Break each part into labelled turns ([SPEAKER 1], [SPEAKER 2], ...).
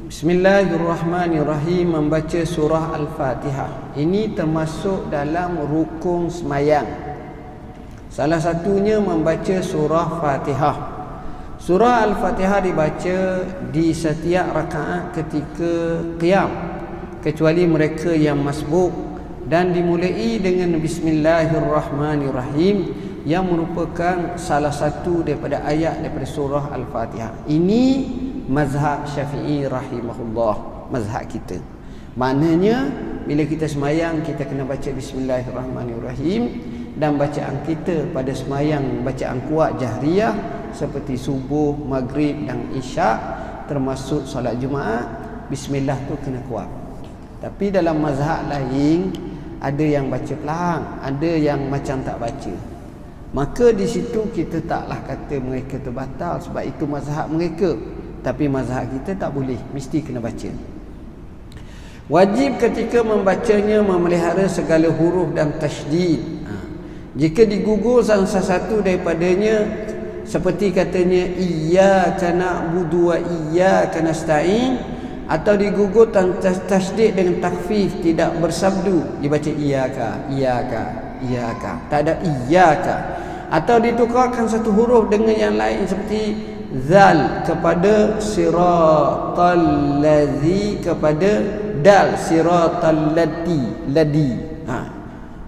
[SPEAKER 1] Bismillahirrahmanirrahim. Membaca surah Al-Fatihah ini termasuk dalam rukun semayang. Salah satunya membaca surah Fatihah. Surah Al-Fatihah dibaca di setiap rakaat ketika qiyam, kecuali mereka yang masbuk, dan dimulai dengan Bismillahirrahmanirrahim yang merupakan salah satu daripada ayat daripada surah Al-Fatihah. Ini mazhab Syafi'i rahimahullah, mazhab kita. Maknanya bila kita semayang, kita kena baca Bismillahirrahmanirrahim, dan bacaan kita pada semayang bacaan kuat jahriyah seperti subuh, maghrib dan isyak, termasuk solat Jumaat, bismillah tu kena kuat. Tapi dalam mazhab lain ada yang baca pelan, ada yang macam tak baca. Maka di situ kita taklah kata mereka tu batal, sebab itu mazhab mereka. Tapi mazhab kita tak boleh, mesti kena baca. Wajib ketika membacanya memelihara segala huruf dan tasydid. Jika digugur salah satu daripadanya, seperti katanya iyyaka na'budu wa iyyaka nasta'in, atau digugur tasydid dengan takhfif, tidak bersabdu, dibaca iyyaka, iyyaka, iyyaka, tak ada iyyaka. Atau ditukarkan satu huruf dengan yang lain seperti zal kepada siratal ladzi kepada dal siratal ladi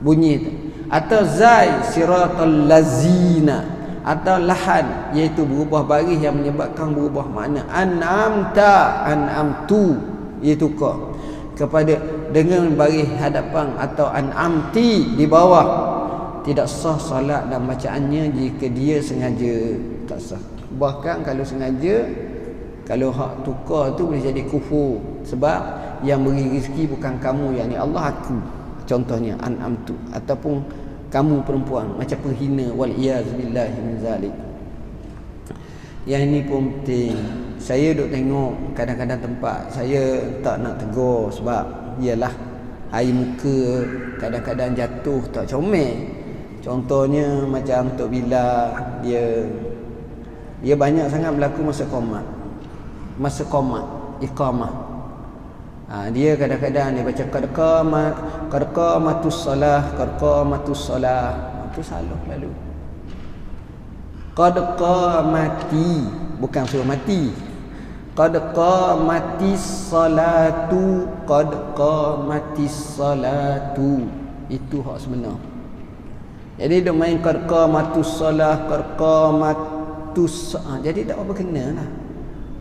[SPEAKER 1] bunyi itu. Atau zai siratal lazina, atau lahan iaitu berubah baris yang menyebabkan berubah makna. An'amtu iaitu kau kepada dengan baris hadapan, atau an'amti di bawah. Tidak sah solat dan bacaannya jika dia sengaja, tak sah. Bahkan kalau sengaja, kalau hak tukar tu boleh jadi kufur, sebab yang beri rezeki bukan kamu, yakni Allah, aku. Contohnya an'amtu, ataupun kamu perempuan, macam penghina, wal iyazbillahi min zalik. Yang ini pun penting. Saya duk tengok kadang-kadang tempat, saya tak nak tegur sebab ialah air muka kadang-kadang jatuh tak comel. Contohnya macam Tok Bila, dia banyak sangat berlaku masa qomat, iqamah. Dia kadang-kadang dia baca qad qamatus salah, itu salah lalu. Qad qamati, bukan suruh mati. Qad qamatis salatu, itu hak sebenar. Jadi dia main qad qamatus salah, jadi tak apa kena lah.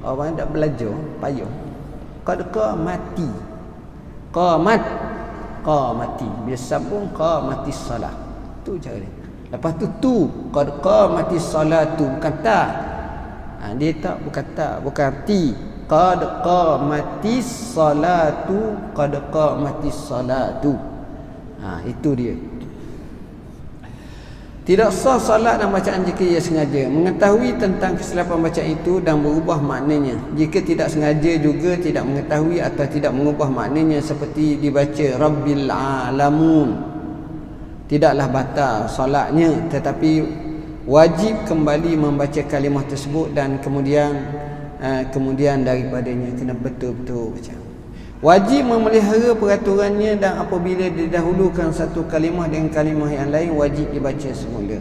[SPEAKER 1] Orang tak belajar payah. Qad qamati, qamati bila sambung qamatis salah, tu cara dia. Lepas tu qad qamatis salatu, bukan ta. Dia tak, bukan ta, bukan ti. Qad qamatis salatu, itu dia. Tidak sah salat dan bacaan jika ia sengaja. Mengetahui tentang kesilapan bacaan itu dan berubah maknanya. Jika tidak sengaja juga tidak mengetahui atau tidak mengubah maknanya, seperti dibaca Rabbil Alamun, tidaklah batal salatnya, tetapi wajib kembali membaca kalimah tersebut dan kemudian daripadanya kena betul-betul baca. Wajib memelihara peraturannya, dan apabila didahulukan satu kalimah dengan kalimah yang lain, wajib dibaca semula.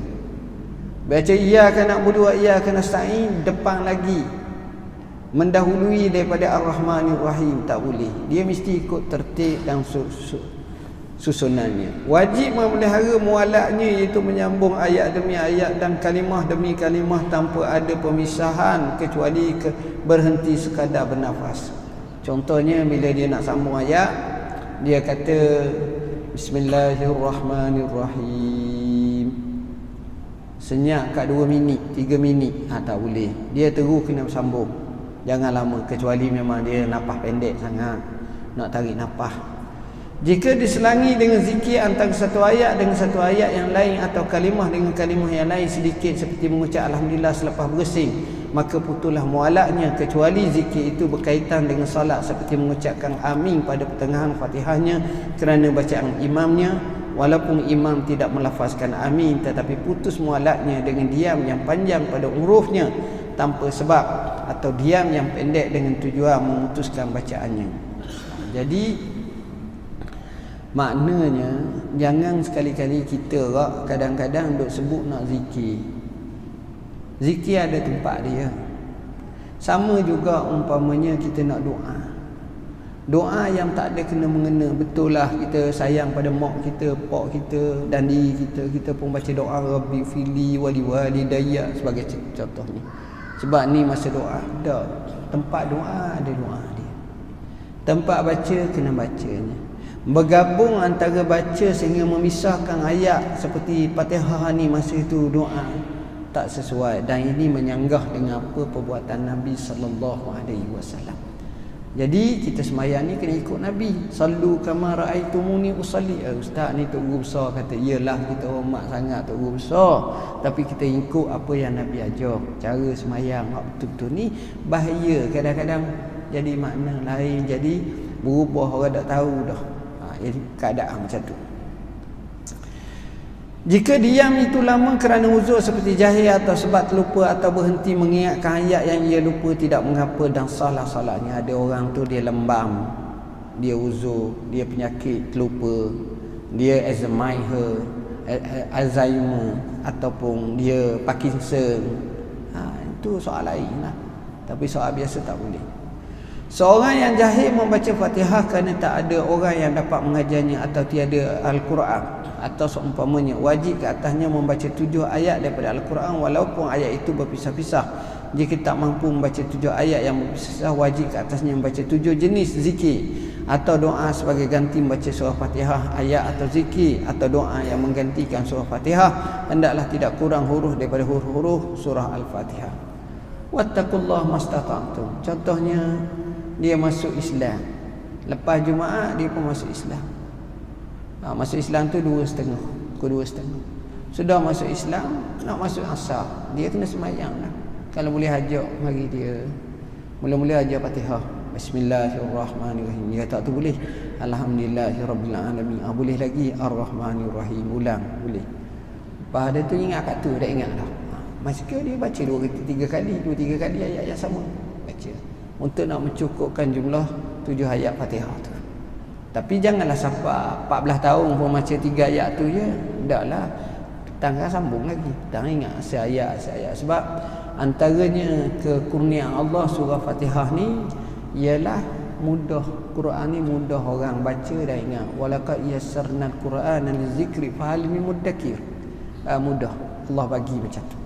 [SPEAKER 1] Baca iyyaka na'budu wa iyyaka nasta'in depan lagi, mendahului daripada Ar-Rahmanir-Rahim, tak boleh. Dia mesti ikut tertib dan susunannya. Wajib memelihara mualaknya, iaitu menyambung ayat demi ayat dan kalimah demi kalimah tanpa ada pemisahan, kecuali berhenti sekadar bernafas. Contohnya bila dia nak sambung ayat, dia kata Bismillahirrahmanirrahim, senyap kat 2 minit, 3 minit, tak boleh. Dia terus kena sambung, jangan lama, kecuali memang dia nafas pendek sangat, nak tarik nafas. Jika diselangi dengan zikir antara satu ayat dengan satu ayat yang lain, atau kalimah dengan kalimah yang lain sedikit, seperti mengucap Alhamdulillah selepas bersin, maka putuslah mualaknya, kecuali zikir itu berkaitan dengan salat, seperti mengucapkan amin pada pertengahan Fatihahnya kerana bacaan imamnya, walaupun imam tidak melafazkan amin, tetapi putus mualaknya dengan diam yang panjang pada hurufnya tanpa sebab, atau diam yang pendek dengan tujuan memutuskan bacaannya. Jadi maknanya jangan sekali-kali kita kadang-kadang duk sebut nak zikir. Zikir ada tempat dia. Sama juga umpamanya kita nak doa. Doa yang tak ada kena mengena. Betul lah kita sayang pada mak kita, pak kita dan diri kita. Kita pun baca doa Rabbi fili wali walidayya sebagai contohnya. Sebab ni masa doa. Dah. Tempat doa ada doa dia. Tempat baca kena bacanya. Bergabung antara baca sehingga memisahkan ayat seperti Fatihah ni masa itu doa tak sesuai, dan ini menyanggah dengan apa perbuatan Nabi sallallahu alaihi wasallam. Jadi kita sembahyang ni kena ikut Nabi. Sallu kama raaitumuni usalli. Ustaz ni tok guru besar kata, iyalah kita hormat sangat tok guru besar, tapi kita ikut apa yang Nabi ajar. Cara sembahyang betul-betul ni bahaya, kadang-kadang jadi makna lain, jadi berubah, orang tak tahu dah. Jadi keadaan macam tu. Jika diam itu lama kerana uzur seperti jahil atau sebab terlupa atau berhenti mengingatkan ayat yang ia lupa, tidak mengapa dan salah-salahnya. Ada orang tu dia lembam, dia uzur, dia penyakit terlupa, dia Alzheimer ataupun dia Parkinson. Itu soal lain lah. Tapi soal biasa tak boleh. Seorang yang jahil membaca Fatihah kerana tak ada orang yang dapat mengajarnya atau tiada Al-Quran atau seumpamanya, wajib ke atasnya membaca 7 ayat daripada Al-Quran walaupun ayat itu berpisah-pisah. Jika tak mampu membaca 7 ayat yang berpisah, wajib ke atasnya membaca 7 jenis zikir atau doa sebagai ganti membaca surah Fatihah, ayat atau zikir atau doa yang menggantikan surah Fatihah hendaklah tidak kurang huruf daripada huruf-huruf surah Al-Fatihah. Wattaqullaha mastata'tum. Contohnya dia masuk Islam, lepas Jumaat dia pun masuk Islam. Masuk Islam tu 2.5, pukul 2.5. Sudah masuk Islam, nak masuk asar, dia kena sembahyang lah. Kalau boleh ajak, mari dia mula-mula ajak Fatihah, Bismillahirrahmanirrahim. Dia tak tu boleh Alhamdulillahirabbil alamin. Boleh lagi Ar-Rahmanirrahim, ulang boleh. Lepas dia tu ingat kat tu, dah ingat dah. Masa dia baca 2-3 kali ayat yang sama baca, untuk nak mencukupkan jumlah 7 ayat Fatihah tu. Tapi janganlah sampai 14 tahun pun baca 3 ayat tu je. Taklah, petang sambung lagi, petang ingat seayat. Sebab antaranya kekurniaan Allah surah Fatihah ni ialah mudah. Quran ni mudah orang baca dan ingat. Walaqad yassarnal Qur'ana lizikri fahal min muddakir. Mudah Allah bagi macam tu.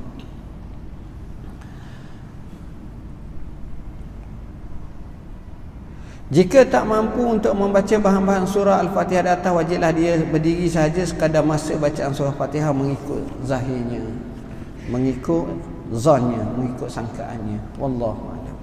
[SPEAKER 1] Jika tak mampu untuk membaca bahan-bahan surah Al-Fatihah di atas, wajiblah dia berdiri sahaja sekadar masa bacaan surah Fatihah mengikut zahirnya, mengikut zannya, mengikut sangkaannya. Wallahu a'lam.